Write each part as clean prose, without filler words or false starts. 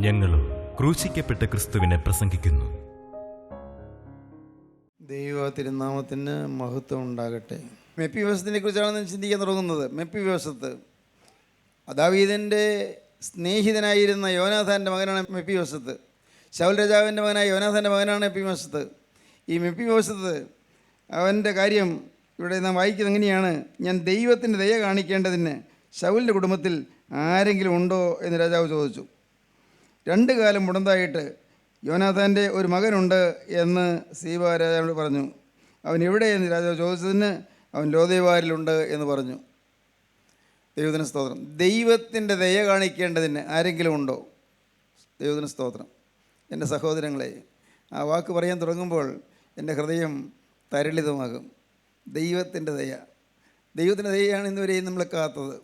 ഞങ്ങളും ക്രൂശിക്കപ്പെട്ട ക്രിസ്തുവിനെ പ്രസംഗിക്കുന്നു. ദൈവ തിരുനാമത്തിന് മഹത്വം ഉണ്ടാകട്ടെ. മെപ്പിവശത്തിനെ കുറിച്ചാണ് ചിന്തിക്കാൻ തുടങ്ങുന്നത്. മെപ്പിവശത്ത് ദാവീദിൻ്റെ സ്നേഹിതനായിരുന്ന യോനാഥാൻ്റെ മകനാണ് മെപ്പിവശത്ത്. ശൗൽ രാജാവിൻ്റെ മകനായ യോനാഥാൻ്റെ മകനാണ് മെപ്പിവശത്ത്. ഈ മെപ്പിവശത്ത് അവൻ്റെ കാര്യം ഇവിടെ നാം വായിക്കുന്നത് എങ്ങനെയാണ്? ഞാൻ ദൈവത്തിൻ്റെ ദയ കാണിക്കേണ്ടതിന് ശൗലിൻ്റെ കുടുംബത്തിൽ ആരെങ്കിലും ഉണ്ടോ എന്ന് രാജാവ് ചോദിച്ചു. 2 കാലം മുടന്തായിട്ട് യോനാഥാൻ്റെ ഒരു മകനുണ്ട് എന്ന് സീബാ രാജാവിനോട് പറഞ്ഞു. അവൻ എവിടെയെന്ന് രാജാവ് ചോദിച്ചതിന് അവൻ ലോദേവാരിലുണ്ട് എന്ന് പറഞ്ഞു. ദൈവത്തിന് സ്തോത്രം. ദൈവത്തിൻ്റെ ദയ കാണിക്കേണ്ടതിന് ആരെങ്കിലും ഉണ്ടോ? ദൈവത്തിന് സ്തോത്രം. എൻ്റെ സഹോദരങ്ങളെ, ആ വാക്ക് പറയാൻ തുടങ്ങുമ്പോൾ എൻ്റെ ഹൃദയം തരളിതമാകും. ദൈവത്തിൻ്റെ ദയ, ദൈവത്തിൻ്റെ ദയയാണ് ഇന്നുവരെയും നമ്മളെ കാത്തത്.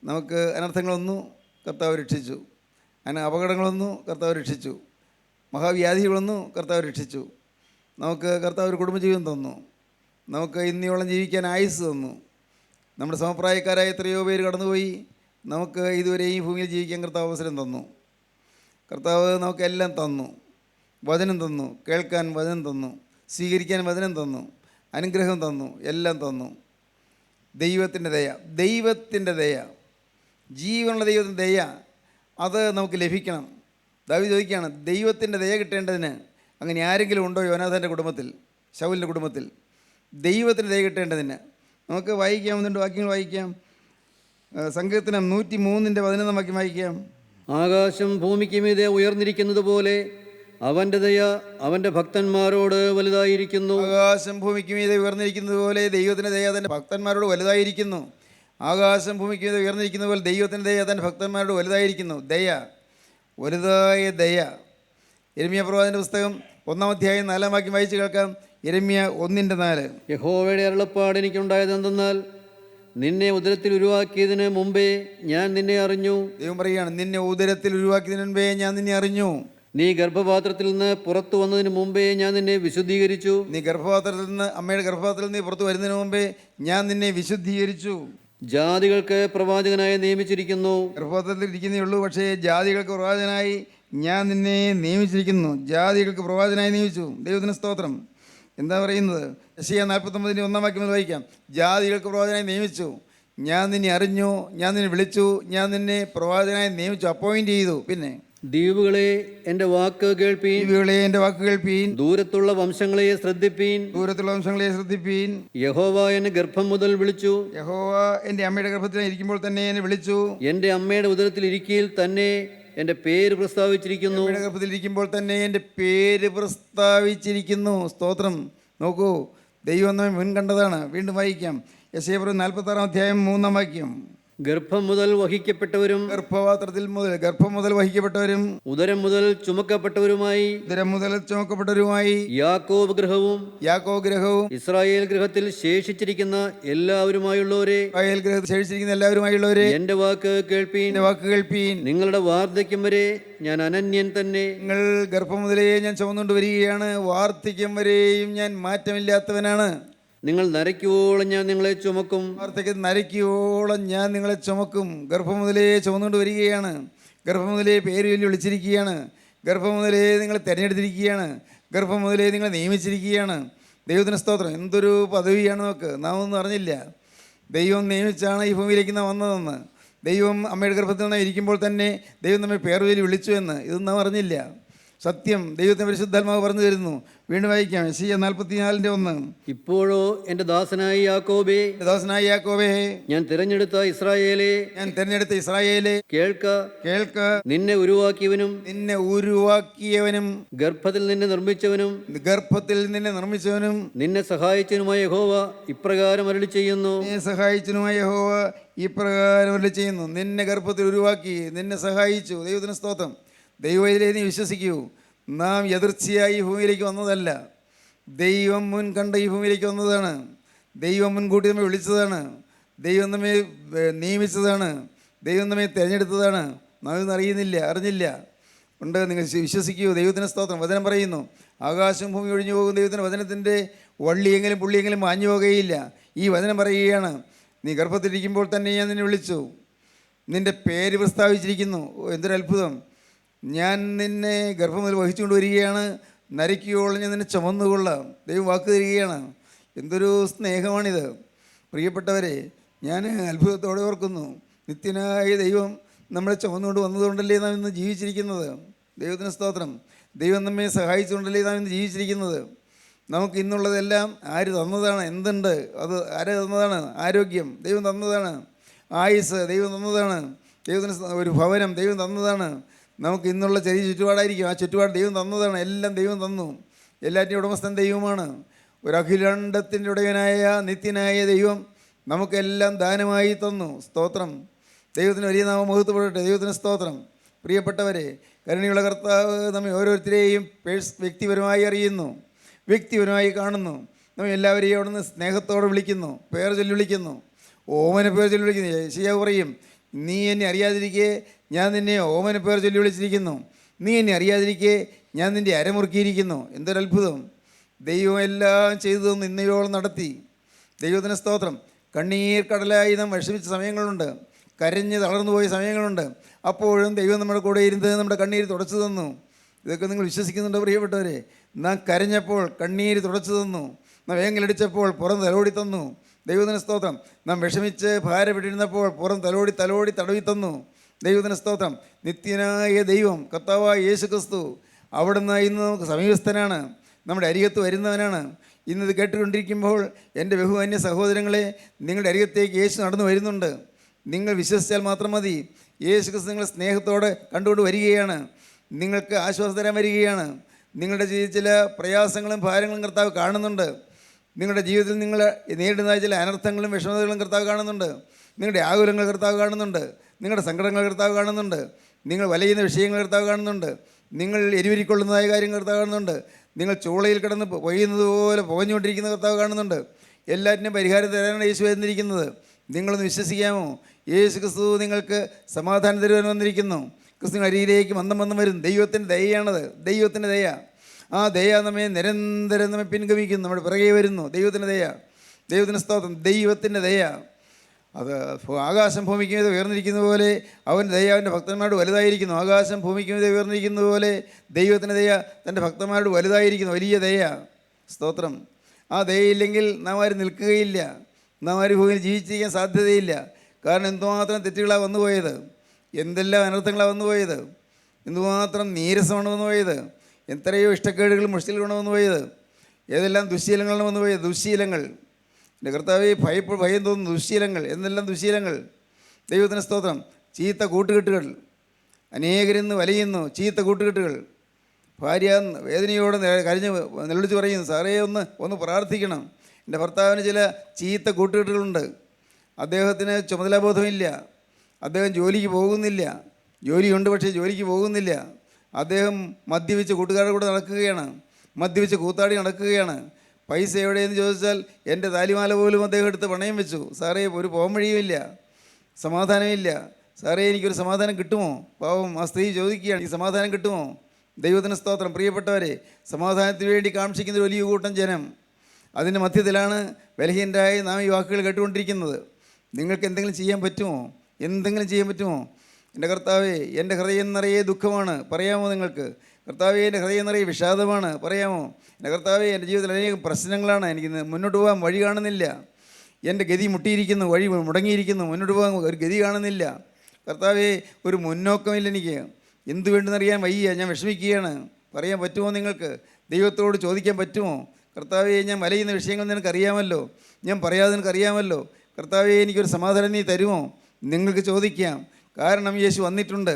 നമുക്ക് അനർത്ഥങ്ങളൊന്നും കർത്താവ് രക്ഷിച്ചു, അപകടങ്ങളൊന്നും കർത്താവ് രക്ഷിച്ചു, മഹാവ്യാധികളൊന്നും കർത്താവ് രക്ഷിച്ചു. നമുക്ക് കർത്താവ് ഒരു കുടുംബജീവിതം തന്നു, നമുക്ക് ഇന്നിയോളം ജീവിക്കാൻ ആയുസ് തന്നു. നമ്മുടെ സമപ്രായക്കാരായ എത്രയോ പേര് കടന്നുപോയി, നമുക്ക് ഇതുവരെ ഈ ഭൂമിയിൽ ജീവിക്കാൻ കർത്താവ് അവസരം തന്നു. കർത്താവ് നമുക്കെല്ലാം തന്നു. വചനം തന്നു, കേൾക്കാൻ വചനം തന്നു, സ്വീകരിക്കാൻ വചനം തന്നു, അനുഗ്രഹം തന്നു, എല്ലാം തന്നു. ദൈവത്തിൻ്റെ ദയ, ദൈവത്തിൻ്റെ ദയ, ജീവനുള്ള ദൈവത്തിൻ്റെ ദയ, അത് നമുക്ക് ലഭിക്കണം. ദാവീദ് ചോദിക്കുകയാണ്, ദൈവത്തിൻ്റെ ദയ കിട്ടേണ്ടതിന് അങ്ങനെ ആരെങ്കിലും ഉണ്ടോ യോനാഥാൻ്റെ കുടുംബത്തിൽ, ശൗലിൻ്റെ കുടുംബത്തിൽ? ദൈവത്തിൻ്റെ ദയ കിട്ടേണ്ടതിന് നമുക്ക് വായിക്കാം, 2 വാക്യങ്ങൾ വായിക്കാം. സങ്കീർത്തനം 103:11 വാക്യം വായിക്കാം. ആകാശം ഭൂമിക്ക് മീതെ ഉയർന്നിരിക്കുന്നത് പോലെ അവൻ്റെ ദയ അവൻ്റെ ഭക്തന്മാരോട് വലുതായിരിക്കുന്നു. ആകാശം ഭൂമിക്ക് മീതെ ഉയർന്നിരിക്കുന്നത് പോലെ ദൈവത്തിൻ്റെ ദയ തൻ്റെ ഭക്തന്മാരോട് വലുതായിരിക്കുന്നു. ആകാശം ഭൂമിക്ക് മീതെ ഉയർന്നിരിക്കുന്ന പോലെ ദൈവത്തിൻ്റെ ദയ തൻ്റെ ഭക്തന്മാരോട് വലുതായിരിക്കുന്നു. ദയ, വലുതായ ദയ. യിരെമ്യാ പ്രവാചകന്റെ പുസ്തകം 1-ാം അധ്യായം 4-ാം വാക്യം വായിച്ച് കേൾക്കാം. യിരെമ്യാ 1:4. യഹോവയുടെ അരുളപ്പാട് എനിക്കുണ്ടായതെന്തെന്നാൽ നിന്നെ ഉദരത്തിൽ ഉരുവാക്കിയതിന് മുമ്പേ ഞാൻ നിന്നെ അറിഞ്ഞു. ദൈവം പറയുകയാണ്, നിന്നെ ഉദരത്തിൽ ഉരുവാക്കിയതിന് മുമ്പേ ഞാൻ നിന്നെ അറിഞ്ഞു. നീ ഗർഭപാത്രത്തിൽ നിന്ന് പുറത്തു വന്നതിന് മുമ്പേ ഞാൻ നിന്നെ വിശുദ്ധീകരിച്ചു. നീ ഗർഭപാത്രത്തിൽ നിന്ന്, അമ്മയുടെ ഗർഭപാത്രത്തിൽ നിന്ന് പുറത്തു വരുന്നതിന് മുമ്പേ ഞാൻ നിന്നെ വിശുദ്ധീകരിച്ചു. ജാതികൾക്ക് പ്രവാചകനായി നിയമിച്ചിരിക്കുന്നു. ഗർഭപാത്രത്തിൽ ഇരിക്കുന്നേ ഉള്ളൂ, പക്ഷേ ജാതികൾക്ക് പ്രവാചകനായി ഞാൻ നിന്നെ നിയമിച്ചിരിക്കുന്നു. ജാതികൾക്ക് പ്രവാചകനായി നിയമിച്ചു. ദൈവത്തിന് സ്തോത്രം. എന്താ പറയുന്നത്? യെശയ്യാ 49:1 വാക്യം വായിക്കാം. ജാതികൾക്ക് പ്രവാചകനായി നിയമിച്ചു, ഞാൻ നിന്നെ അറിഞ്ഞു, ഞാൻ നിന്നെ വിളിച്ചു, ഞാൻ നിന്നെ പ്രവാചകനായി നിയമിച്ചു, അപ്പോയിൻ്റ് ചെയ്തു. പിന്നെ ദ്വീപുകളെ എൻ്റെ വാക്ക് കേൾപ്പീൻ, ദ്വീപുകളെ എൻ്റെ വാക്ക് കേൾപ്പീൻ, ദൂരത്തുള്ള വംശങ്ങളെ ശ്രദ്ധിപ്പീൻ, ദൂരത്തുള്ള വംശങ്ങളെ ശ്രദ്ധിപ്പീൻ. യഹോവ എന്നെ ഗർഭം മുതൽ വിളിച്ചു. യഹോവ എൻ്റെ അമ്മയുടെ ഗർഭത്തിൽ ഇരിക്കുമ്പോൾ തന്നെ എന്നെ വിളിച്ചു. എൻ്റെ അമ്മയുടെ ഉദരത്തിൽ ഇരിക്കയിൽ തന്നെ എൻ്റെ പേര് പ്രസ്താവിച്ചിരിക്കുന്നു. അമ്മയുടെ ഗർഭത്തിൽ ഇരിക്കുമ്പോൾ തന്നെ എൻ്റെ പേര് പ്രസ്താവിച്ചിരിക്കുന്നു. സ്തോത്രം. നോക്കൂ, ദൈവം നമ്മെ മുൻകണ്ടതാണ്. വീണ്ടും വായിക്കാം. യെശയ്യാ 46-ാം അധ്യായം 3-ാം വാക്യം. ഗർഭം മുതൽ വഹിക്കപ്പെട്ടവരും, ഗർഭം മുതൽ വഹിക്കപ്പെട്ടവരും, ഉദരം മുതൽ ചുമക്കപ്പെട്ടവരുമായി, ഉദരം മുതൽ ചുമക്കപ്പെട്ടവരുമായി യാക്കോബ് ഗ്രഹവും ഇസ്രായേൽ ഗൃഹത്തിൽ ശേഷിച്ചിരിക്കുന്ന എല്ലാവരുമായുള്ളവരെ, എന്റെ വാക്ക് കേൾപ്പീൻ. നിങ്ങളുടെ വാർദ്ധക്യം വരെ ഞാൻ അനന്യൻ തന്നെ. നിങ്ങൾ ഗർഭം മുതലേ ഞാൻ ചുമന്നുകൊണ്ട് വരികയാണ്, വാർദ്ധക്യം വരെയും ഞാൻ മാറ്റമില്ലാത്തവനാണ്. നിങ്ങൾ നരയ്ക്കുവോളം ഞാൻ നിങ്ങളെ ചുമക്കും. വാർദ്ധക്യം നരയ്ക്കുവോളം ഞാൻ നിങ്ങളെ ചുമക്കും. ഗർഭം മുതലേ ചുമന്നുകൊണ്ട് വരികയാണ്, ഗർഭം മുതലേ പേര് ചൊല്ലി വിളിച്ചിരിക്കുകയാണ്, ഗർഭം മുതലേ നിങ്ങളെ തിരഞ്ഞെടുത്തിരിക്കുകയാണ്, ഗർഭം മുതലേ നിങ്ങളെ നിയമിച്ചിരിക്കുകയാണ്. ദൈവത്തിന് സ്തോത്രം. എന്തൊരു പദവിയാണ് നമുക്ക്. നാം ഒന്നും അറിഞ്ഞില്ല. ദൈവം നിയമിച്ചാണ് ഈ ഭൂമിയിലേക്ക് നാം വന്നതെന്ന്. ദൈവം അമ്മയുടെ ഗർഭത്തിൽ നിന്ന് ഇരിക്കുമ്പോൾ തന്നെ ദൈവം നമ്മെ പേര് ചൊല്ലി വിളിച്ചു എന്ന് ഇതൊന്നും നാം അറിഞ്ഞില്ല. സത്യം ദൈവത്തെ പരിശുദ്ധാത്മാവ് പറഞ്ഞു തരുന്നു. വീണ്ടും വായിക്കാം. യെശയ്യാ 44:1. ഇപ്പോഴോ എൻ്റെ ദാസനായ യാക്കോബേ, ഞാൻ തിരഞ്ഞെടുത്ത ഇസ്രായേലേ, കേൾക്ക. നിന്നെ ഉരുവാക്കിയവനും ഗർഭത്തിൽ നിന്നെ നിർമ്മിച്ചവനും നിന്നെ സഹായിച്ചവനുമായ യഹോവ ഇപ്രകാരം അരുളി ചെയ്യുന്നു. നിന്നെ ഗർഭത്തിൽ ഉരുവാക്കി, നിന്നെ സഹായിച്ചു. ദൈവത്തിന് സ്തോത്രം. ദൈവത്തിലെ നീ വിശ്വസിക്കൂ. നാം യദൃച്ഛയായി ഈ ഭൂമിയിലേക്ക് വന്നതല്ല. ദൈവം മുൻ കണ്ട ഈ ഭൂമിയിലേക്ക് വന്നതാണ്. ദൈവം മുൻകൂട്ടി നമ്മെ വിളിച്ചതാണ്. ദൈവം നമ്മെ നിയമിച്ചതാണ്. ദൈവം നമ്മെ തിരഞ്ഞെടുത്തതാണ്. നാം ഇതൊന്നും അറിഞ്ഞില്ല. ഉണ്ട്. നിങ്ങൾ വിശ്വസിക്കൂ. ദൈവത്തിന് സ്തോത്രം. വചനം പറയുന്നു, ആകാശം ഭൂമി ഒഴിഞ്ഞു പോകും, ദൈവത്തിൻ്റെ വചനത്തിൻ്റെ വള്ളിയെങ്കിലും പുള്ളിയെങ്കിലും മാഞ്ഞു പോകുകയില്ല. ഈ വചനം പറയുകയാണ്, നീ ഗർഭത്തിലിരിക്കുമ്പോൾ തന്നെ ഞാൻ നിന്നെ വിളിച്ചു, നിൻ്റെ പേര് പ്രസ്താവിച്ചിരിക്കുന്നു. എന്തൊരു അത്ഭുതം! ഞാൻ നിന്നെ ഗർഭമുതൽ വഹിച്ചുകൊണ്ട് വരികയാണ്, നരയ്ക്കുവോളം ഞാൻ നിന്നെ ചുമന്നുകൊള്ളാം. ദൈവം വാക്ക് തരികയാണ്. എന്തൊരു സ്നേഹമാണിത്! പ്രിയപ്പെട്ടവരെ, ഞാൻ അത്ഭുതത്തോടെ ഓർക്കുന്നു, നിത്യനായ ദൈവം നമ്മളെ ചുമന്നുകൊണ്ട് വന്നതുകൊണ്ടല്ലേ നാം ഇന്ന് ജീവിച്ചിരിക്കുന്നത്. ദൈവത്തിന് സ്തോത്രം. ദൈവം നമ്മെ സഹായിച്ചുകൊണ്ടല്ലേ നാം ഇന്ന് ജീവിച്ചിരിക്കുന്നത്. നമുക്ക് ഇന്നുള്ളതെല്ലാം ആര് തന്നതാണ്? എന്തുണ്ട്? അത് ആര് തന്നതാണ്? ആരോഗ്യം ദൈവം തന്നതാണ്. ആയുസ് ദൈവം തന്നതാണ്. ദൈവത്തിന് ഒരു ഭവനം ദൈവം തന്നതാണ്. നമുക്ക് ഇന്നുള്ള ചെറിയ ചുറ്റുപാടായിരിക്കും, ആ ചുറ്റുപാട് ദൈവം തന്നതാണ്. എല്ലാം ദൈവം തന്നു. എല്ലാറ്റിൻ്റെ ഉടമസ്ഥൻ ദൈവമാണ്. ഒരു അഖിലാണ്ടത്തിൻ്റെ ഉടയനായ നിത്യനായ ദൈവം നമുക്കെല്ലാം ദാനമായി തന്നു. സ്തോത്രം. ദൈവത്തിന് വലിയ നാമം മഹത്വപ്പെടട്ടെ. ദൈവത്തിന് സ്തോത്രം. പ്രിയപ്പെട്ടവരെ, കരുണയുള്ള കർത്താവ് നമ്മെ ഓരോരുത്തരെയും വ്യക്തിപരമായി അറിയുന്നു, വ്യക്തിപരമായി കാണുന്നു. നമ്മെ എല്ലാവരെയും അവിടെ നിന്ന് സ്നേഹത്തോടെ വിളിക്കുന്നു, പേർ ചൊല്ലി വിളിക്കുന്നു, ഓമന പേർ ചൊല്ലി വിളിക്കുന്നു. യെശയ്യാവ് പറയും, നീ എന്നെ അറിയാതിരിക്കെ ഞാൻ നിന്നെ ഓമന പേർ ചൊല്ലി വിളിച്ചിരിക്കുന്നു, നീ എന്നെ അറിയാതിരിക്കെ ഞാൻ നിൻ്റെ അരമുറുക്കിയിരിക്കുന്നു. എന്തൊരത്ഭുതം! ദൈവം എല്ലാം ചെയ്തു തന്നു, ഇന്നയോളം നടത്തി. ദൈവത്തിന് സ്തോത്രം. കണ്ണീർ കടലായി നാം വിഷമിച്ച സമയങ്ങളുണ്ട്, കരഞ്ഞ് തളർന്നു പോയ സമയങ്ങളുണ്ട്. അപ്പോഴും ദൈവം നമ്മുടെ കൂടെ ഇരുന്ന് നമ്മുടെ കണ്ണീര് തുടച്ചു തന്നു. ഇതൊക്കെ നിങ്ങൾ വിശ്വസിക്കുന്നുണ്ടോ പ്രിയപ്പെട്ടവരെ? നാം കരഞ്ഞപ്പോൾ കണ്ണീര് തുടച്ചു തന്നു, നാം വേങ്ങലടിച്ചപ്പോൾ പുറം തലോടി തന്നു. ദൈവത്തിന് സ്തോത്രം. നാം വിഷമിച്ച് ഭാരപ്പെട്ടിരുന്നപ്പോൾ പുറം തലോടി തടവി തന്നു. ദൈവത്തിന് സ്തോത്രം. നിത്യനായ ദൈവം കർത്താവായ യേശു ക്രിസ്തു അവിടുന്ന് ഇന്ന് നമുക്ക് സമീപസ്ഥനാണ്, നമ്മുടെ അരികത്ത് വരുന്നവനാണ്. ഇന്നത് കേട്ടുകൊണ്ടിരിക്കുമ്പോൾ എൻ്റെ ബഹുമാന്യ സഹോദരങ്ങളെ, നിങ്ങളുടെ അരികത്തേക്ക് യേശു നടന്നു വരുന്നുണ്ട്. നിങ്ങൾ വിശ്വസിച്ചാൽ മാത്രം മതി. യേശു ക്രിസ്തു നിങ്ങളെ സ്നേഹത്തോടെ കണ്ടുകൊണ്ട് വരികയാണ്, നിങ്ങൾക്ക് ആശ്വാസം തരാൻ വരികയാണ്. നിങ്ങളുടെ ചില പ്രയാസങ്ങളും ഭാരങ്ങളും കർത്താവ് കാണുന്നുണ്ട്. നിങ്ങളുടെ ജീവിതത്തിൽ നിങ്ങൾ നേരിടുന്ന ചില അനർത്ഥങ്ങളും വിഷമതകളും കർത്താവ് കാണുന്നുണ്ട്. നിങ്ങളുടെ ആകുലങ്ങൾ കർത്താവ് കാണുന്നുണ്ട്. നിങ്ങളുടെ സങ്കടങ്ങൾ കർത്താവ് കാണുന്നുണ്ട്. നിങ്ങൾ വലയുന്ന വിഷയങ്ങൾ കർത്താവ് കാണുന്നുണ്ട്. നിങ്ങൾ എരിവരിക്കൊള്ളുന്നതായ കാര്യങ്ങൾ കർത്താവ് കാണുന്നുണ്ട്. നിങ്ങൾ ചൂളയിൽ കിടന്ന് പൊയ്യുന്നത് പോലെ പുകഞ്ഞുകൊണ്ടിരിക്കുന്ന കർത്താവ് കാണുന്നുണ്ട്. എല്ലാറ്റിനും പരിഹാരം തരാനാണ് യേശു വന്നിരിക്കുന്നത്. നിങ്ങളൊന്ന് വിശ്വസിക്കാമോ? യേശു ക്രിസ്തു നിങ്ങൾക്ക് സമാധാനം തരുവാൻ വന്നിരിക്കുന്നു. ക്രിസ്തു അരിയിലേക്ക് മന്ദം വരും. ദൈവത്തിൻ്റെ ദയയാണത്, ദൈവത്തിൻ്റെ ദയ. ആ ദയ നമ്മെ നിരന്തരം നമ്മെ പിൻഗമിക്കുന്നു, നമ്മുടെ പിറകെ വരുന്നു. ദൈവത്തിൻ്റെ ദയ, ദൈവത്തിൻ്റെ സ്തോത്രം. ദൈവത്തിൻ്റെ ദയ അത് ആകാശം ഭൂമിക്ക് മീതെ ഉയർന്നിരിക്കുന്ന പോലെ അവൻ്റെ ദയ അവൻ്റെ ഭക്തന്മാരോട് വലുതായിരിക്കുന്നു. ആകാശം ഭൂമിക്ക് മീതെ ഉയർന്നിരിക്കുന്ന പോലെ ദൈവത്തിൻ്റെ ദയ തൻ്റെ ഭക്തന്മാരോട് വലുതായിരിക്കുന്നു. വലിയ ദയ. സ്തോത്രം. ആ ദയയില്ലെങ്കിൽ നാം ആരും നിൽക്കുകയില്ല, നാം ആരും ഭൂമിയിൽ ജീവിച്ചിരിക്കാൻ സാധ്യതയില്ല. കാരണം എന്തുമാത്രം തെറ്റുകളാണ് വന്നുപോയത്, എന്തെല്ലാം അനർത്ഥങ്ങളാണ് വന്നുപോയത്, എന്തുമാത്രം നീരസമാണ് വന്നുപോയത്, എത്രയോ ഇഷ്ടക്കേടുകളും മുഷ്ടിലുമാണ് വന്നുപോയത്, ഏതെല്ലാം ദുശ്ശീലങ്ങളാണ് വന്നുപോയത്. ദുശ്ശീലങ്ങൾ, എൻ്റെ കർത്താവേ, ഭയം തോന്നുന്നു. ദുശ്ശീലങ്ങൾ, എന്നെല്ലാം ദുശ്ശീലങ്ങൾ. ദൈവത്തിന് സ്തോത്രം. ചീത്ത കൂട്ടുകെട്ടുകൾ, അനേകരിന്ന് വലയുന്നു. ചീത്ത കൂട്ടുകെട്ടുകൾ. ഭാര്യ വേദനയോടെ കരഞ്ഞ് നിലവിളിച്ച് പറയുന്നു, സാറേ ഒന്ന് പ്രാർത്ഥിക്കണം. എൻ്റെ ഭർത്താവിന് ചില ചീത്ത കൂട്ടുകെട്ടുകളുണ്ട്. അദ്ദേഹത്തിന് ചുമതലാബോധമില്ല, അദ്ദേഹം ജോലിക്ക് പോകുന്നില്ല, ജോലിയുണ്ട് പക്ഷേ ജോലിക്ക് പോകുന്നില്ല. അദ്ദേഹം മദ്യപിച്ച് കൂട്ടുകാരുടെ കൂടെ നടക്കുകയാണ്, മദ്യപിച്ച് കൂത്താടി നടക്കുകയാണ്. പൈസ എവിടെയെന്ന് ചോദിച്ചാൽ എൻ്റെ താലിമാല പോലും അദ്ദേഹം എടുത്ത് പണയം വെച്ചു. സാറേ, ഒരു പോകാൻ വഴിയുമില്ല, സമാധാനമില്ല. സാറേ, എനിക്കൊരു സമാധാനം കിട്ടുമോ? പാവം ആ സ്ത്രീ ചോദിക്കുകയാണ്, ഈ സമാധാനം കിട്ടുമോ? ദൈവത്തിന് സ്തോത്രം. പ്രിയപ്പെട്ടവരെ, സമാധാനത്തിന് വേണ്ടി കാക്ഷിക്കുന്ന ഒരു വലിയ കൂട്ടം ജനം, അതിൻ്റെ മധ്യത്തിലാണ് ബലഹീനരായി നാം ഈ വാക്കുകൾ കേട്ടുകൊണ്ടിരിക്കുന്നത്. നിങ്ങൾക്ക് എന്തെങ്കിലും ചെയ്യാൻ പറ്റുമോ? എന്തെങ്കിലും ചെയ്യാൻ പറ്റുമോ? എൻ്റെ കർത്താവേ, എൻ്റെ ഹൃദയം നിറയെ ദുഃഖമാണ്, പറയാമോ നിങ്ങൾക്ക്? കർത്താവേ, എൻ്റെ ഹൃദയം നിറയെ വിഷാദമാണ്, പറയാമോ? എൻ്റെ കർത്താവേ, എൻ്റെ ജീവിതത്തിൽ അനേകം പ്രശ്നങ്ങളാണ്, എനിക്ക് മുന്നോട്ട് പോകാൻ വഴി കാണുന്നില്ല, എൻ്റെ ഗതി മുട്ടിയിരിക്കുന്നു, വഴി മുടങ്ങിയിരിക്കുന്നു, മുന്നോട്ട് പോകാൻ ഒരു ഗതി കാണുന്നില്ല. കർത്താവേ, ഒരു മുന്നോക്കമില്ല, എനിക്ക് എന്തു വേണ്ടെന്നറിയാൻ വയ്യ, ഞാൻ വിഷമിക്കുകയാണ്. പറയാൻ പറ്റുമോ നിങ്ങൾക്ക്? ദൈവത്തോട് ചോദിക്കാൻ പറ്റുമോ? കർത്താവേ, ഞാൻ വലയുന്ന വിഷയങ്ങൾ നിനക്കറിയാമല്ലോ, ഞാൻ പറയാതെ നിനക്കറിയാമല്ലോ. കർത്താവേ, എനിക്കൊരു സമാധാനം നീ തരുമോ? നിങ്ങൾക്ക് ചോദിക്കാം. കാരണം യേശു വന്നിട്ടുണ്ട്.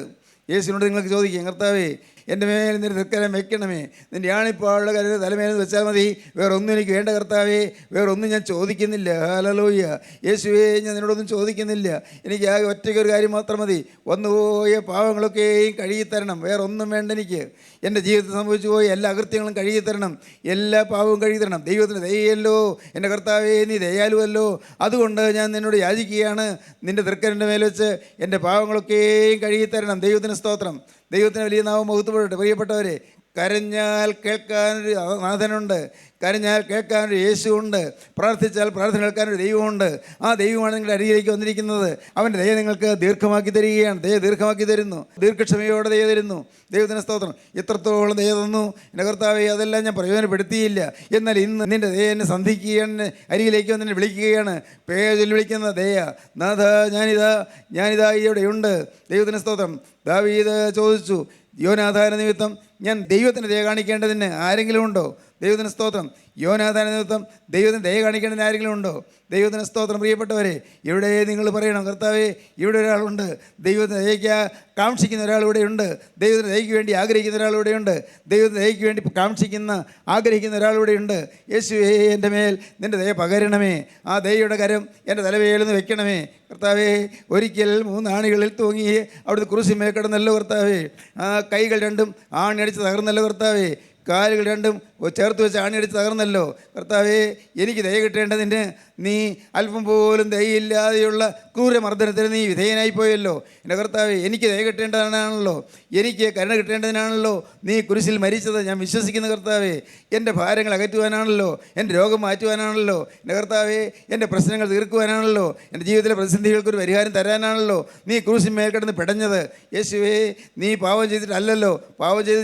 യേശുവിനോട് നിങ്ങൾക്ക് ചോദിക്കാം, കർത്താവേ, എൻ്റെ മേൽ നിന്റെ തൃക്കരം വെക്കണമേ, നിൻ്റെ ആണിപ്പാളുടെ കരുത് തലമേൽ വെച്ചാൽ മതി, വേറൊന്നും എനിക്ക് വേണ്ട കർത്താവേ, വേറൊന്നും ഞാൻ ചോദിക്കുന്നില്ല. ഹല്ലേലൂയ. യേശുവേ, ഞാൻ നിന്നോടൊന്നും ചോദിക്കുന്നില്ല, എനിക്ക് ആകെ ഒറ്റയ്ക്കൊരു കാര്യം മാത്രം മതി, വന്നുപോയ പാവങ്ങളൊക്കെയും കഴുകിത്തരണം, വേറൊന്നും വേണ്ട എനിക്ക്. എൻ്റെ ജീവിതത്തിൽ സംഭവിച്ചു പോയ എല്ലാ അകൃത്യങ്ങളും കഴുകിത്തരണം, എല്ലാ പാവവും കഴുകിത്തരണം. ദൈവത്തിന് ദയയല്ലോ എൻ്റെ കർത്താവേ, നീ ദയാലുവല്ലോ, അതുകൊണ്ട് ഞാൻ നിന്നോട് യാചിക്കുകയാണ്, നിൻ്റെ തൃക്കരൻ്റെ മേൽ വെച്ച് എൻ്റെ പാവങ്ങളൊക്കെയും കഴുകിത്തരണം. ദൈവത്തിന് സ്തോത്രം. ദൈവത്തിന് വലിയ നാമം മഹത്വപ്പെടട്ടെ. പ്രിയപ്പെട്ടവരെ, കരഞ്ഞാൽ കേൾക്കാനൊരു നാഥനുണ്ട്, കരഞ്ഞാൽ കേൾക്കാനൊരു യേശുവുണ്ട്, പ്രാർത്ഥിച്ചാൽ പ്രാർത്ഥന കേൾക്കാനൊരു ദൈവമുണ്ട്. ആ ദൈവമാണ് നിങ്ങളുടെ അരികിലേക്ക് വന്നിരിക്കുന്നത്. അവൻ്റെ ദയ നിങ്ങൾക്ക് ദീർഘമാക്കി തരികയാണ്. ദയ ദീർഘമാക്കി തരുന്നു, ദീർഘക്ഷമയോടെ ദയ തരുന്നു. ദൈവത്തിന് സ്തോത്രം. എത്രത്തോളം ദയ തന്നു എൻ്റെ കർത്താവേ, അതെല്ലാം ഞാൻ പ്രയോജനപ്പെടുത്തിയില്ല. എന്നാൽ ഇന്ന് നിൻ്റെ ദയ എന്നെ സന്ധിക്കുകയാണ്, അരികിലേക്ക് വന്ന് എന്നെ വിളിക്കുകയാണ്. പേരിൽ വിളിക്കുന്ന ദയ. നാഥ, ഞാനിതാ ഇവിടെയുണ്ട്. ദൈവത്തിന് സ്തോത്രം. ദാവീദ് ചോദിച്ചു, യോനാഥാന നിമിത്തം ഞാൻ ദൈവത്തിന് ദയ കാണിക്കേണ്ടതിന് ആരെങ്കിലും ഉണ്ടോ? ദൈവത്തിന് സ്തോത്രം. യോനാഥാന നിമിത്തം ദൈവത്തിന് ദയ കാണിക്കേണ്ടതിന് ആരെങ്കിലും ഉണ്ടോ? ദൈവത്തിന് സ്തോത്രം. പ്രിയപ്പെട്ടവരെ, ഇവിടെ നിങ്ങൾ പറയണം, കർത്താവേ, ഇവിടെ ഒരാളുണ്ട്, ദൈവത്തിന് ദയയ്ക്ക് കാക്ഷിക്കുന്ന ഒരാളിവിടെയുണ്ട്, ദൈവത്തിന് ദയയ്ക്ക് വേണ്ടി ആഗ്രഹിക്കുന്ന ഒരാളിവിടെയുണ്ട്, ദൈവത്തിന് ദയയ്ക്ക് വേണ്ടി ആഗ്രഹിക്കുന്ന ഒരാളിവിടെയുണ്ട്. യേശുവേ, എൻ്റെ മേൽ നിൻ്റെ ദയ പകരണമേ. ആ ദയയുടെ കരം എൻ്റെ തലവേലെന്ന് വെക്കണമേ. കർത്താവേ, ഒരിക്കൽ 3 ആണികളിൽ തൂങ്ങി അവിടുത്തെ കുരിശിന്മേൽ കിടന്നല്ലോ കർത്താവേ. ആ കൈകൾ രണ്ടും ആണിയടിച്ച് തകർന്നല്ലോ കർത്താവേ. കാലുകൾ രണ്ടും ചേർത്ത് വെച്ച് ആണിയടിച്ച് തകർന്നല്ലോ കർത്താവേ. എനിക്ക് ദയ കിട്ടേണ്ടതിന് നീ അല്പം പോലും ദയയില്ലാതെയുള്ള ക്രൂരമർദ്ദനത്തിന് നീ വിധേയനായി പോയല്ലോ. എൻ്റെ കർത്താവേ, എനിക്ക് ദയ കിട്ടേണ്ടതിനാണല്ലോ, എനിക്ക് കരുണ കിട്ടേണ്ടതിനാണല്ലോ നീ കുരിശിൽ മരിച്ചത്. ഞാൻ വിശ്വസിക്കുന്ന കർത്താവേ, എൻ്റെ ഭാരങ്ങൾ അകറ്റുവാനാണല്ലോ, എൻ്റെ രോഗം മാറ്റുവാനാണല്ലോ, എൻ്റെ കർത്താവേ, എൻ്റെ പ്രശ്നങ്ങൾ തീർക്കുവാനാണല്ലോ, എൻ്റെ ജീവിതത്തിലെ പ്രതിസന്ധികൾക്കൊരു പരിഹാരം തരാനാണല്ലോ നീ കുരിശിന്മേൽ കിടന്ന് പിടഞ്ഞത്. യേശുവേ, നീ പാവം ചെയ്തിട്ടല്ലല്ലോ, പാവം ചെയ്ത്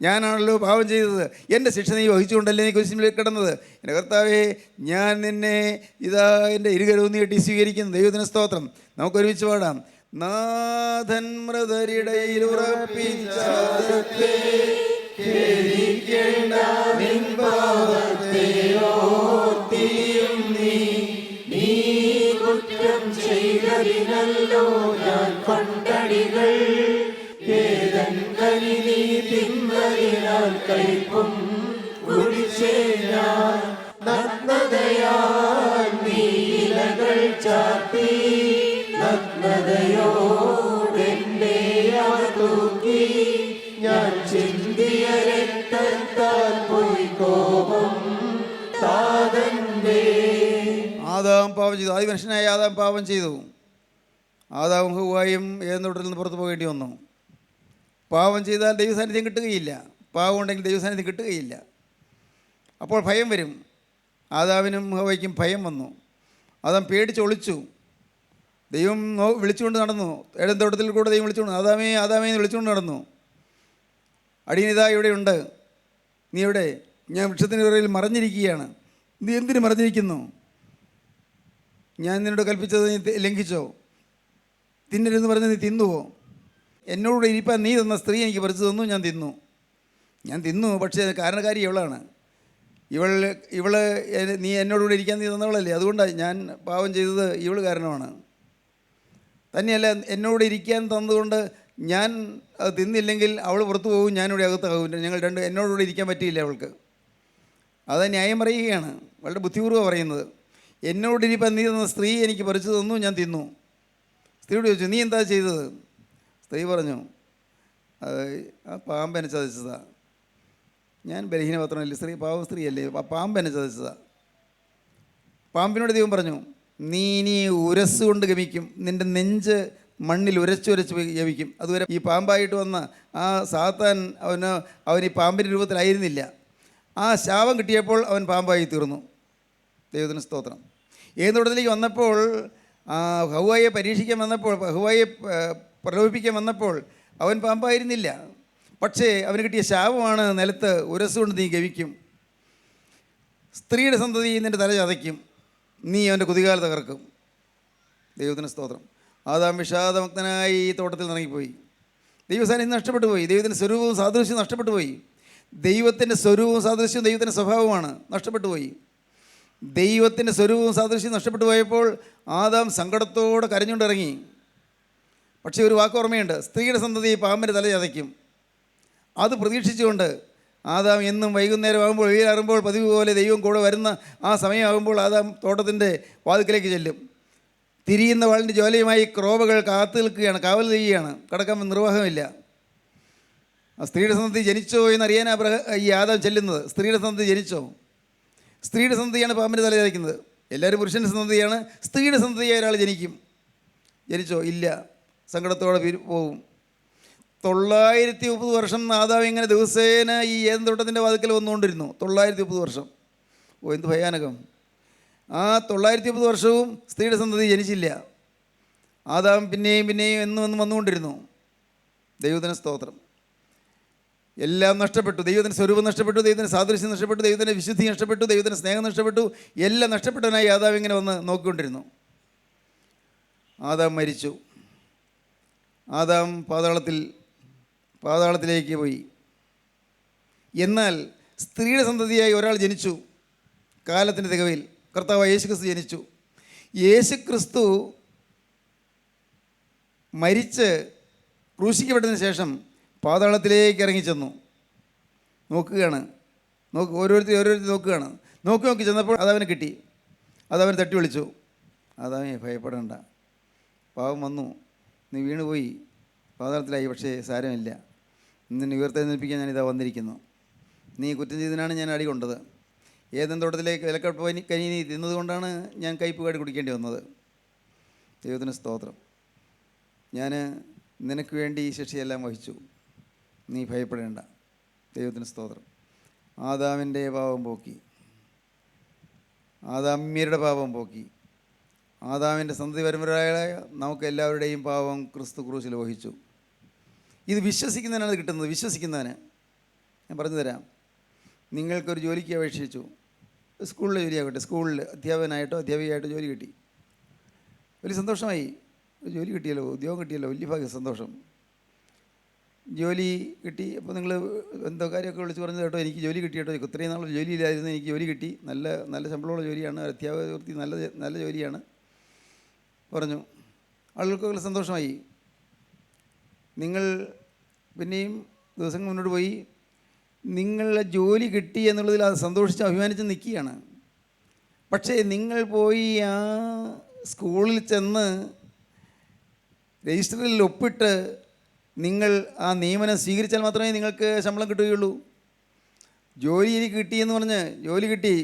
ഞാനാണല്ലോ പാവം ചെയ്തത്. എൻ്റെ ശിക്ഷ നീ വഹിച്ചുകൊണ്ടല്ലേ നീ കുരിശിന്മേൽ കിടന്നത്. എൻ്റെ കർത്താവേ, ഞാൻ നിന്നെ ഇതാ എൻ്റെ ഇരുകരവും നീട്ടി സ്വീകരിക്കുന്നു. ദൈവത്തിന് സ്തോത്രം. നമുക്ക് ഒരുമിച്ച് പാടാം. നാഥൻ മൃതരിടയിൽ ഉറപ്പിച്ച കുറ്റം ചെയ്തതിനല്ലോ ഞാൻ കൊണ്ടടികൾ, ഏതൻ കനി നീ തിന്നതിനാൽ കൈപ്പും കുടിച്ചേ ഞാൻ. നഗ്നതയാൽ നീ ഇലകൾ ചാർത്തി, നഗ്നതയോടെന്നെ അവ തൂക്കി. ഞാൻ ചിന്തിയ രക്തത്താൽ പോയി കോപം താതന്റെ. ആദാം പാപം ചെയ്തു. ആദ്യ മനുഷ്യനായ ആദാം പാപം ചെയ്തു. ആദാമും ഹവ്വായും ഏതൊട്ടിൽ നിന്ന് പുറത്തു പോകേണ്ടി വന്നു. പാപം ചെയ്താൽ ദൈവസാന്നിധ്യം കിട്ടുകയില്ല, പാപം ഉണ്ടെങ്കിൽ ദൈവസാന്നിധ്യം കിട്ടുകയില്ല. അപ്പോൾ ഭയം വരും. ആദാമിനും ഹവ്വയ്ക്കും ഭയം വന്നു. ആദാം പേടിച്ചൊളിച്ചു. ദൈവം വിളിച്ചുകൊണ്ട് നടന്നു. ഏദൻ തോട്ടത്തിൽ കൂടെ ദൈവം വിളിച്ചുകൊണ്ട്, ആദാമേ ആദാമേ എന്ന് വിളിച്ചുകൊണ്ട് നടന്നു. അടിയനിതാ ഇവിടെയുണ്ട്, നീ എവിടെ? ഞാൻ വൃക്ഷത്തിൻ്റെ പുറകിൽ മറഞ്ഞിരിക്കുകയാണ്. നീ എന്തിനു മറഞ്ഞിരിക്കുന്നു? ഞാൻ നിന്നോട് കൽപ്പിച്ചത് നീ ലംഘിച്ചോ? തിന്നരുതെന്ന് പറഞ്ഞ് നീ തിന്നുവോ? എന്നോട് ഇരിപ്പാൻ നീ തന്ന സ്ത്രീ എനിക്ക് പറിച്ചു തന്നു, ഞാൻ തിന്നു. പക്ഷേ കാരണക്കാരി ഇവളാണ്. ഇവള് നീ എന്നോടുകൂടി ഇരിക്കാൻ നീ തന്നവളല്ലേ, അതുകൊണ്ടാണ് ഞാൻ പാവം ചെയ്തത് ഇവൾ കാരണമാണ്. തന്നെയല്ല, എന്നോട് ഇരിക്കാൻ തന്നതുകൊണ്ട് ഞാൻ അത് തിന്നില്ലെങ്കിൽ അവൾ പുറത്തു പോകും, ഞാനിവിടെ അകത്താകും. ഞങ്ങൾ എന്നോടുകൂടി ഇരിക്കാൻ പറ്റിയില്ല അവൾക്ക്. അത് ന്യായം പറയുകയാണ്, വളരെ ബുദ്ധിപൂർവ്വം പറയുന്നത്. എന്നോടിരിപ്പം നീ തന്ന സ്ത്രീ എനിക്ക് പറിച്ചു തന്നു, ഞാൻ തിന്നു. സ്ത്രീയോട് ചോദിച്ചു, നീ എന്താ ചെയ്തത്? സ്ത്രീ പറഞ്ഞു, ആ പാമ്പെന്നെ ചതച്ചതാ. ഞാൻ ബലഹീനപത്രമല്ലേ, പാവം സ്ത്രീയല്ലേ, പാമ്പെന്നെ ചതച്ചതാ. പാമ്പിനോട് ദൈവം പറഞ്ഞു, നീ ഇനി ഉരസ് കൊണ്ട് ഗമിക്കും, നിൻ്റെ നെഞ്ച് മണ്ണിൽ ഉരച്ചുരച്ച് ഗമിക്കും. അതുവരെ ഈ പാമ്പായിട്ട് വന്ന ആ സാത്താൻ അവൻ ഈ പാമ്പിൻ്റെ രൂപത്തിലായിരുന്നില്ല. ആ ശാപം കിട്ടിയപ്പോൾ അവൻ പാമ്പായി തീർന്നു. ദൈവത്തിന് സ്തോത്രം. ഏതൊടത്തിലേക്ക് വന്നപ്പോൾ, ഹവ്വായെ പരീക്ഷിക്കാൻ വന്നപ്പോൾ, ഹവ്വായെ പ്രലോഭിപ്പിക്കാൻ വന്നപ്പോൾ അവൻ പാമ്പായിരുന്നില്ല. പക്ഷേ അവന് കിട്ടിയ ശാപമാണ്, നിലത്ത് ഉരസുകൊണ്ട് നീ ഗവിക്കും, സ്ത്രീയുടെ സന്തതി നിൻ്റെ തല ചതയ്ക്കും, നീ അവൻ്റെ കുതികാൽ തകർക്കും. ദൈവത്തിന് സ്തോത്രം. ആദാം വിഷാദമുക്തനായി ഈ തോട്ടത്തിൽ ഇറങ്ങിപ്പോയി. ദൈവസാന്നിധ്യം നഷ്ടപ്പെട്ടു പോയി. ദൈവത്തിൻ്റെ സ്വരൂപവും സാദൃശ്യവും നഷ്ടപ്പെട്ടു പോയി. ദൈവത്തിൻ്റെ സ്വരൂപവും സാദൃശ്യവും ദൈവത്തിൻ്റെ സ്വഭാവമാണ്, നഷ്ടപ്പെട്ടു പോയി. ദൈവത്തിൻ്റെ സ്വരൂപവും സാദൃശ്യവും നഷ്ടപ്പെട്ടു പോയപ്പോൾ ആദാം സങ്കടത്തോടെ കരഞ്ഞുകൊണ്ടിറങ്ങി. പക്ഷേ ഒരു വാക്ക് ഓർമ്മയുണ്ട്, സ്ത്രീയുടെ സന്തതി പാമ്പിൻ്റെ തല ചതയ്ക്കും. അത് പ്രതീക്ഷിച്ചുകൊണ്ട് ആദാം എന്നും വൈകുന്നേരം ആകുമ്പോൾ, വെയിലാറുമ്പോൾ പതിവ് പോലെ ദൈവം കൂടെ വരുന്ന ആ സമയമാകുമ്പോൾ ആദാം തോട്ടത്തിൻ്റെ വാതിക്കലേക്ക് ചെല്ലും. തിരിയുന്ന വാളിൻ്റെ ജ്വാലയുമായി ക്രോവകൾ കാത്തു നിൽക്കുകയാണ്, കാവൽ ചെയ്യുകയാണ്, കടക്കാൻ നിർവാഹമില്ല. ആ സ്ത്രീയുടെ സന്തതി ജനിച്ചോ എന്നറിയാൻ ഈ ആദാം ചെല്ലുന്നത്. സ്ത്രീയുടെ സന്തതി ജനിച്ചോ? സ്ത്രീയുടെ സന്തതിയാണ് പാമ്പിൻ്റെ തല ചതയ്ക്കുന്നത്. എല്ലാവരും പുരുഷൻ്റെ സന്തതിയാണ്, സ്ത്രീയുടെ സന്തതിയായ ഒരാൾ ജനിച്ചോ? ഇല്ല, സങ്കടത്തോടെ പോകും. 930 വർഷം ആദാം ഇങ്ങനെ ദിവസേന ഈ ഏദൻ തോട്ടത്തിൻ്റെ വാതിക്കൽ വന്നുകൊണ്ടിരുന്നു. 930 വർഷം. ഓ, എന്ത് ഭയാനകം! ആ 930 വർഷവും സ്ത്രീയുടെ സന്തതി ജനിച്ചില്ല. ആദാം പിന്നെയും എന്നും വന്നുകൊണ്ടിരുന്നു. ദൈവത്തിന് സ്തോത്രം. എല്ലാം നഷ്ടപ്പെട്ടു. ദൈവത്തിൻ്റെ സ്വരൂപം നഷ്ടപ്പെട്ടു, ദൈവത്തിൻ്റെ സാദൃശ്യം നഷ്ടപ്പെട്ടു, ദൈവത്തിൻ്റെ വിശുദ്ധി നഷ്ടപ്പെട്ടു, ദൈവത്തിൻ്റെ സ്നേഹം നഷ്ടപ്പെട്ടു. എല്ലാം നഷ്ടപ്പെട്ടവനായി ആദാം ഇങ്ങനെ വന്ന് നോക്കിക്കൊണ്ടിരുന്നു. ആദാം മരിച്ചു. ആദാം പാതാളത്തിലേക്ക് പോയി. എന്നാൽ സ്ത്രീയുടെ സന്തതിയായി ഒരാൾ ജനിച്ചു. കാലത്തിൻ്റെ തികവിൽ കർത്താവായ യേശുക്രിസ്തു ജനിച്ചു. യേശുക്രിസ്തു മരിച്ച് ക്രൂശിക്കപ്പെട്ടതിന് ശേഷം പാതാളത്തിലേക്ക് ഇറങ്ങിച്ചെന്നു. നോക്കുകയാണ്. ഓരോരുത്തർ നോക്കുകയാണ്. നോക്കി ചെന്നപ്പോൾ അതവന് കിട്ടി. അതവൻ തട്ടി വിളിച്ചു, അതവനെ ഭയപ്പെടേണ്ട, പാവം വന്നു, നീ വീണുപോയി, പാതാളത്തിലായി, പക്ഷേ സാരമില്ല, നിന്നെ ഉയർത്തെഴുന്നേൽപ്പിക്കാൻ ഞാനിതാ വന്നിരിക്കുന്നു. നീ കുറ്റം ചെയ്തതിനാണ് ഞാൻ അടി കൊണ്ടത്. ഏദൻ തോട്ടത്തിലേക്ക് വിലക്കനി നീ തിന്നതുകൊണ്ടാണ് ഞാൻ കയ്പുകാടി കുടിക്കേണ്ടി വന്നത്. ദൈവത്തിന് സ്തോത്രം. ഞാൻ നിനക്ക് വേണ്ടി ഈ ശിക്ഷയെല്ലാം വഹിച്ചു, നീ ഭയപ്പെടേണ്ട. ദൈവത്തിന് സ്തോത്രം. ആദാമിൻ്റെ പാപം പോക്കി, ആദാമ്യരുടെ പാപം പോക്കി. ആദാമിൻ്റെ സന്തതി പരമ്പരയായ നമുക്ക് എല്ലാവരുടെയും പാപം ക്രിസ്തു ക്രൂശിൽ വഹിച്ചു. ഇത് വിശ്വസിക്കുന്നതിനാണ് കിട്ടുന്നത്. വിശ്വസിക്കുന്നതിന് ഞാൻ പറഞ്ഞു തരാം. നിങ്ങൾക്കൊരു ജോലിക്ക് അപേക്ഷിച്ചു, സ്കൂളിലെ ജോലിയാകട്ടെ, സ്കൂളിൽ അധ്യാപകനായിട്ടോ അധ്യാപികയായിട്ടോ ജോലി കിട്ടി, വലിയ സന്തോഷമായി. ജോലി കിട്ടിയല്ലോ, ഉദ്യോഗം കിട്ടിയല്ലോ, വലിയ ഭാഗ്യം, സന്തോഷം. ജോലി കിട്ടി. അപ്പോൾ നിങ്ങൾ എന്തോ കാര്യമൊക്കെ വിളിച്ച് പറഞ്ഞു, കേട്ടോ എനിക്ക് ജോലി കിട്ടി കേട്ടോ, ഇത്രയും നാൾ ജോലിയിലായിരുന്നു, എനിക്ക് ജോലി കിട്ടി, നല്ല ശമ്പളമുള്ള ജോലിയാണ്, അധ്യാപക വൃത്തി നല്ല ജോലിയാണ് പറഞ്ഞു. ആളുകൾക്കൊക്കെ സന്തോഷമായി. നിങ്ങൾ പിന്നെയും ദിവസങ്ങൾ മുന്നോട്ട് പോയി. നിങ്ങളുടെ ജോലി കിട്ടി എന്നുള്ളതിൽ അത് സന്തോഷിച്ച് അഭിമാനിച്ച് നിൽക്കുകയാണ്. പക്ഷേ നിങ്ങൾ പോയി ആ സ്കൂളിൽ ചെന്ന് രജിസ്റ്ററിൽ ഒപ്പിട്ട് നിങ്ങൾ ആ നിയമനം സ്വീകരിച്ചാൽ മാത്രമേ നിങ്ങൾക്ക് ശമ്പളം കിട്ടുകയുള്ളൂ. ജോലി എനിക്ക് കിട്ടിയെന്ന് പറഞ്ഞ് ജോലി കിട്ടി,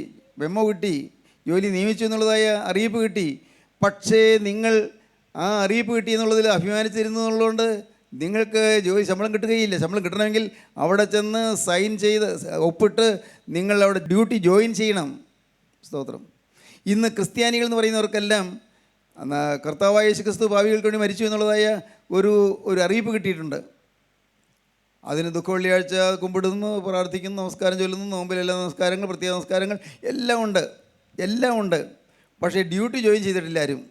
മെമ്മോ കിട്ടി, ജോലി നിയമിച്ചു എന്നുള്ളതായ അറിയിപ്പ് കിട്ടി, പക്ഷേ നിങ്ങൾ ആ അറിയിപ്പ് കിട്ടി എന്നുള്ളതിൽ അഭിമാനിച്ചിരുന്നതുകൊണ്ട് നിങ്ങൾക്ക് ശമ്പളം കിട്ടുകയില്ല. ശമ്പളം കിട്ടണമെങ്കിൽ അവിടെ ചെന്ന് സൈൻ ചെയ്ത് ഒപ്പിട്ട് നിങ്ങൾ അവിടെ ഡ്യൂട്ടി ജോയിൻ ചെയ്യണം. സ്തോത്രം. ഇന്ന് ക്രിസ്ത്യാനികൾ എന്ന് പറയുന്നവർക്കെല്ലാം കർത്താവായ യേശുക്രിസ്തു പാപികൾക്ക് വേണ്ടി മരിച്ചു എന്നുള്ളതായ ഒരു അറിയിപ്പ് കിട്ടിയിട്ടുണ്ട്. അതിന് ദുഃഖ വെള്ളിയാഴ്ച കുമ്പിടുന്നു, പ്രാർത്ഥിക്കുന്നു, നമസ്കാരം ചൊല്ലുന്നു, നോമ്പിലെല്ലാ നമസ്കാരങ്ങൾ, പ്രത്യേക നമസ്കാരങ്ങൾ എല്ലാം ഉണ്ട്. പക്ഷേ ഡ്യൂട്ടി ജോയിൻ ചെയ്തിട്ടില്ല ആരും.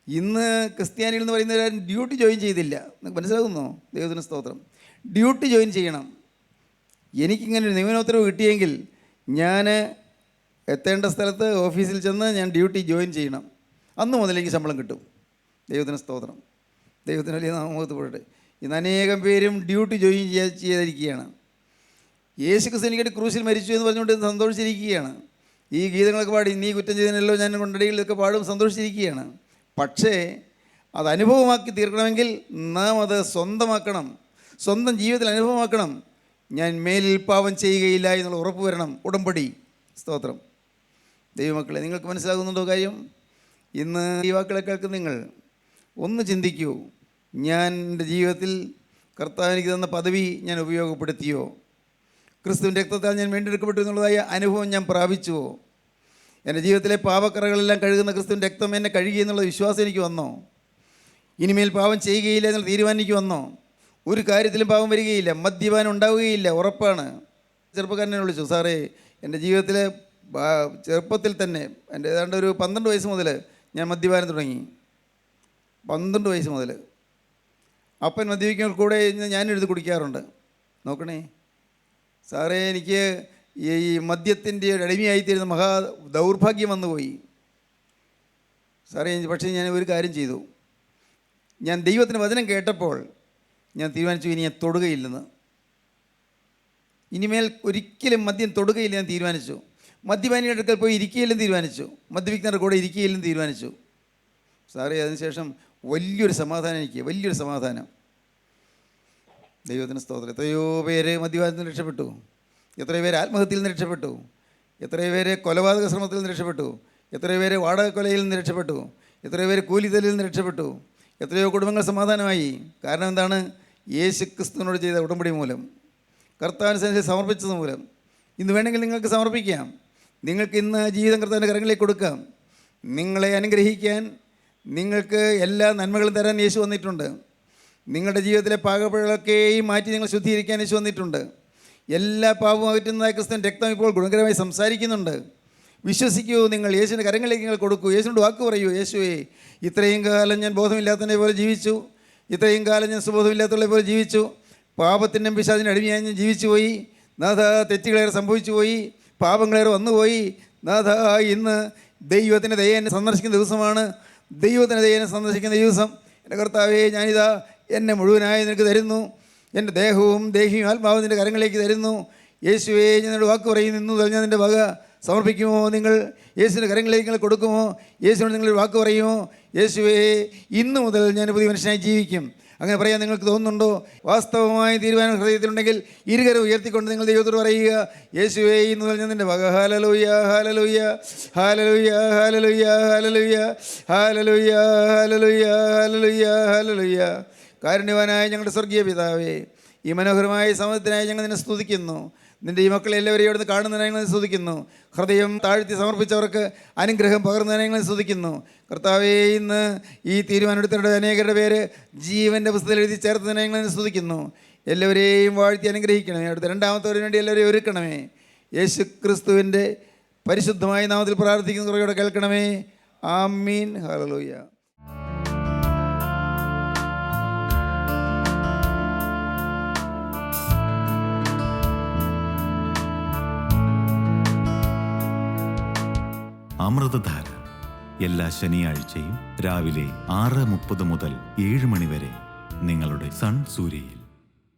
ഇന്ന് ക്രിസ്ത്യാനികൾ എന്ന് പറയുന്നവരാരും ഡ്യൂട്ടി ജോയിൻ ചെയ്തില്ല. മനസ്സിലാകുന്നോ? ദൈവത്തിന് സ്തോത്രം. ഡ്യൂട്ടി ജോയിൻ ചെയ്യണം. എനിക്കിങ്ങനെ ഒരു നിയമനോത്തരവ് കിട്ടിയെങ്കിൽ ഞാൻ എത്തേണ്ട സ്ഥലത്ത് ഓഫീസിൽ ചെന്ന് ഞാൻ ഡ്യൂട്ടി ജോയിൻ ചെയ്യണം. അന്ന് മുതൽ എനിക്ക് ശമ്പളം കിട്ടും. ദൈവത്തിന് സ്തോത്രം. ദൈവത്തിന് വലിയ നാമത്തെ പോട്ടെ. ഇന്ന് അനേകം പേരും ഡ്യൂട്ടി ജോയിൻ ചെയ്തിരിക്കുകയാണ്. യേശുക്രിസ്തു എനിക്ക് ക്രൂശിൽ മരിച്ചു എന്ന് പറഞ്ഞുകൊണ്ട് സന്തോഷിച്ചിരിക്കുകയാണ്. ഈ ഗീതങ്ങളൊക്കെ പാടി നീ കുറ്റം ചെയ്തതിനല്ലോ ഞാൻ കൊണ്ടടിയിലൊക്കെ പാടും സന്തോഷിച്ചിരിക്കുകയാണ്. പക്ഷേ അത് അനുഭവമാക്കി തീർക്കണമെങ്കിൽ നാം അത് സ്വന്തമാക്കണം, സ്വന്തം ജീവിതത്തിൽ അനുഭവമാക്കണം. ഞാൻ മേലിൽ പാപം ചെയ്യുകയില്ല എന്നുള്ള ഉറപ്പ് വരണം. ഉടമ്പടി. സ്തോത്രം. ദൈവമക്കളെ, നിങ്ങൾക്ക് മനസ്സിലാകുന്നുണ്ടോ കാര്യം? ഇന്ന് ഈ വാക്കുകളെ കേൾക്കുന്ന നിങ്ങൾ ഒന്ന് ചിന്തിക്കൂ. ഞാൻ എൻ്റെ ജീവിതത്തിൽ കർത്താവ് എനിക്ക് തന്ന പദവി ഞാൻ ഉപയോഗപ്പെടുത്തിയോ? ക്രിസ്തുവിൻ്റെ രക്തത്താൽ ഞാൻ വീണ്ടെടുക്കപ്പെട്ടു എന്നുള്ളതായ അനുഭവം ഞാൻ പ്രാപിച്ചുവോ? എൻ്റെ ജീവിതത്തിലെ പാപക്കറകളെല്ലാം കഴുകുന്ന ക്രിസ്തുവിൻ്റെ രക്തം എന്നെ കഴുകി എന്നുള്ള വിശ്വാസം എനിക്ക് വന്നോ? ഇനിമേൽ പാപം ചെയ്യുകയില്ല എന്നുള്ള തീരുമാനം എനിക്ക് വന്നോ? ഒരു കാര്യത്തിലും പാപം വരികയില്ല, മദ്യപാനം ഉണ്ടാവുകയില്ല, ഉറപ്പാണ്. ചെറുപ്പക്കാരനെ വിളിച്ചു, സാറേ എൻ്റെ ജീവിതത്തിലെ ചെറുപ്പത്തിൽ തന്നെ എൻ്റെ ഏതാണ്ട് ഒരു 12 വയസ്സ് മുതൽ ഞാൻ മദ്യപാനം തുടങ്ങി. 12 വയസ്സ് മുതൽ അപ്പൻ മദ്യപിക്കുമ്പോൾ കൂടെ ഞാനെടുത്ത് കുടിക്കാറുണ്ട്. നോക്കണേ സാറേ, എനിക്ക് ഈ മദ്യത്തിൻ്റെ ഒരു അടിമയായിത്തീരുന്ന മഹാ ദൗർഭാഗ്യം വന്നുപോയി സാറേ. പക്ഷേ ഞാൻ ഒരു കാര്യം ചെയ്തു. ഞാൻ ദൈവത്തിൻ്റെ വചനം കേട്ടപ്പോൾ ഞാൻ തീരുമാനിച്ചു, ഇനി ഞാൻ തൊടുകയില്ലെന്ന്. ഇനിമേൽ ഒരിക്കലും മദ്യം തൊടുകയില്ല ഞാൻ തീരുമാനിച്ചു. മദ്യപാനിയുടെ അടുക്കൽ പോയി ഇരിക്കുകയില്ലെന്ന് തീരുമാനിച്ചു. മദ്യപിക്കുന്നവരുടെ കൂടെ ഇരിക്കുകയില്ലെന്ന് തീരുമാനിച്ചു. സാറേ അതിനുശേഷം വലിയൊരു സമാധാനം, എനിക്ക് വലിയൊരു സമാധാനം. ദൈവത്തിന് സ്തോത്രം. എത്രയോ പേര് മദ്യപാനത്തിൽ നിന്ന് രക്ഷപ്പെട്ടു, എത്രയോ പേര് ആത്മഹത്യയിൽ നിന്ന് രക്ഷപ്പെട്ടു, എത്രയോ പേര് കൊലപാതക ശ്രമത്തിൽ നിന്ന് രക്ഷപ്പെട്ടു, എത്രയോ പേര് വാടക കൊലയിൽ നിന്ന് രക്ഷപ്പെട്ടു, എത്രയോ പേര് കൂലിത്തലിൽ നിന്ന് രക്ഷപ്പെട്ടു, എത്രയോ കുടുംബങ്ങൾ സമാധാനമായി. കാരണം എന്താണ്? യേശു ക്രിസ്തുവിനോട് ചെയ്ത ഉടമ്പടി മൂലം, കർത്താവിന് സമർപ്പിച്ചത് മൂലം ഇന്ന് വേണമെങ്കിൽ നിങ്ങൾക്ക് സമർപ്പിക്കാം. നിങ്ങൾക്ക് ഇന്ന് ജീവിതം കർത്താവിൻ്റെ കരങ്ങളിലേക്ക് കൊടുക്കാം. നിങ്ങളെ അനുഗ്രഹിക്കാൻ, നിങ്ങൾക്ക് എല്ലാ നന്മകളും തരാൻ യേശു വന്നിട്ടുണ്ട്. നിങ്ങളുടെ ജീവിതത്തിലെ പാകപ്പിഴകളൊക്കെയും മാറ്റി നിങ്ങൾ ശുദ്ധീകരിക്കാൻ യേശു വന്നിട്ടുണ്ട്. എല്ലാ പാപവും അകറ്റുന്നതായ ക്രിസ്തുവിൻ്റെ രക്തം ഇപ്പോൾ ഗുണകരമായി സംസാരിക്കുന്നുണ്ട്. വിശ്വസിക്കൂ, നിങ്ങൾ യേശുവിൻ്റെ കരങ്ങളിലേക്ക് നിങ്ങൾ കൊടുക്കൂ. യേശുവിനോട് വാക്ക് പറയൂ, യേശുവേ, ഇത്രയും കാലം ഞാൻ ബോധമില്ലാത്തതിനെ പോലെ ജീവിച്ചു, ഇത്രയും കാലം ഞാൻ സുബോധമില്ലാത്തവളെ പോലെ ജീവിച്ചു, പാപത്തിൻ്റെ പിശാചിൻ്റെ അടിമയായി ഞാൻ ജീവിച്ചു പോയി. നാഥ, തെറ്റുകളേറെ സംഭവിച്ചു പോയി, പാപങ്ങളേറെ വന്നുപോയി. നാഥ, ഇന്ന് ദൈവത്തിൻ്റെ ദയ എന്നെ സന്ദർശിക്കുന്ന ദിവസമാണ്. ദൈവത്തിൻ്റെ ദയ എന്നെ സന്ദർശിക്കുന്ന ദിവസം. എൻ്റെ കർത്താവേ, ഞാനിതാ എന്നെ മുഴുവനായി നിനക്ക് തരുന്നു. എൻ്റെ ദേഹവും ദേഹിയും ആത്മാവും നിൻ്റെ കരങ്ങളിലേക്ക് തരുന്നു. യേശുവേ, ഞാൻ നിന്നോട് വാക്ക് പറയും, നിന്നു ഞാൻ നിൻ്റെ വക സമർപ്പിക്കുമോ? നിങ്ങൾ യേശുവിൻ്റെ കരങ്ങളിലേക്ക് നിങ്ങൾ കൊടുക്കുമോ? യേശുവിനോട് നിങ്ങൾ വാക്ക് പറയുമോ? യേശുവേ, ഇന്നു മുതൽ ഞാൻ പുതിയ മനുഷ്യനായി ജീവിക്കും. അങ്ങനെ പറയാൻ നിങ്ങൾക്ക് തോന്നുന്നുണ്ടോ? വാസ്തവമായി തീരുമാനം ഹൃദയത്തിലുണ്ടെങ്കിൽ ഇരുകരം ഉയർത്തിക്കൊണ്ട് നിങ്ങൾ ദൈവത്തോട് പറയുക, യേശുവേ, ഇന്നു മുതൽ ഞാൻ നിൻ്റെ വക. Hallelujah, hallelujah, hallelujah, hallelujah, hallelujah, hallelujah, hallelujah, hallelujah, hallelujah. കാരുണ്യവാനായ ഞങ്ങളുടെ സ്വർഗീയ പിതാവേ, ഈ മനോഹരമായ സമയത്തിനായി ഞങ്ങൾ നിന്നെ സ്തുതിക്കുന്നു. നിൻ്റെ ഈ മക്കളെ എല്ലാവരെയും ഇവിടുന്ന് കാണുന്നതിനായി ഞങ്ങൾ സ്തുതിക്കുന്നു. ഹൃദയം താഴ്ത്തി സമർപ്പിച്ചവർക്ക് അനുഗ്രഹം പകർന്നതിനായി ഞങ്ങൾ സ്തുതിക്കുന്നു. കർത്താവേ, ഇന്ന് ഈ തീരുമാനമെടുത്തവരുടെ അനേകരുടെ പേര് ജീവൻ്റെ പുസ്തകത്തിൽ എഴുതി ചേർത്തതിനായി ഞങ്ങൾ സ്തുതിക്കുന്നു. എല്ലാവരെയും വാഴ്ത്തി അനുഗ്രഹിക്കണമേ. അടുത്ത രണ്ടാമത്തവരിന് വേണ്ടി എല്ലാവരെയും ഒരുക്കണമേ. യേശു ക്രിസ്തുവിൻ്റെ പരിശുദ്ധമായ നാമത്തിൽ പ്രാർത്ഥിക്കുന്ന കുറയോടെ കേൾക്കണമേ. ആമീൻ. ഹല്ലേലൂയ. അമൃതധാര എല്ലാ ശനിയാഴ്ചയും രാവിലെ 6:30 മുതൽ 7 മണി വരെ നിങ്ങളുടെ സൺ സൂര്യയിൽ.